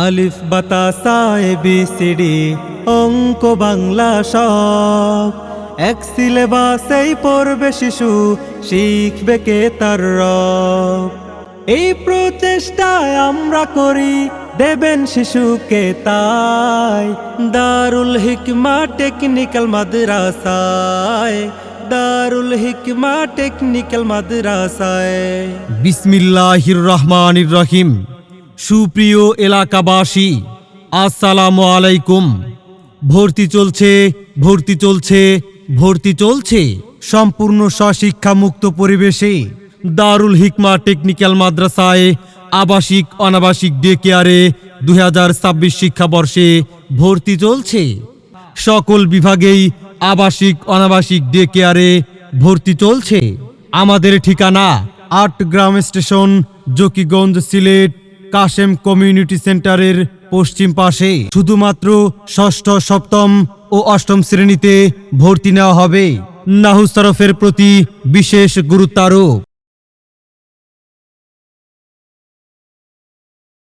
আলিফ বাতা সা A B C D অঙ্ক বাংলা সব এক সিলেবাসেই পড়বে শিশু, শিখবে কে তার রব। এই প্রচেষ্টায় আমরা করি, দেবেন শিশুকে তাই দারুল হিকমা টেকনিক্যাল মাদ্রাসায়, দারুল হিকমা টেকনিক্যাল মাদ্রাসায়। বিসমিল্লাহির রহমানির রহিম। সুপ্রিয় এলাকাবাসী, আসসালামু আলাইকুম। ভর্তি চলছে, ভর্তি চলছে, ভর্তি চলছে। সম্পূর্ণ স্বশিক্ষা মুক্ত পরিবেশে দারুল হিকমা টেকনিক্যাল মাদ্রাসায় আবাসিক অনাবাসিক ডে কেয়ারে 2026 শিক্ষাবর্ষে ভর্তি চলছে। সকল বিভাগেই আবাসিক অনাবাসিক ডে কেয়ারে ভর্তি চলছে। আমাদের ঠিকানা আটগ্রাম স্টেশন, জকিগঞ্জ, সিলেট, কাশেম কমিউনিটি সেন্টারের পশ্চিম পাশে। শুধুমাত্র ষষ্ঠ, সপ্তম ও অষ্টম শ্রেণীতে ভর্তি নেওয়া হবে। নাহু সরফের প্রতি বিশেষ গুরুত্বারোপ।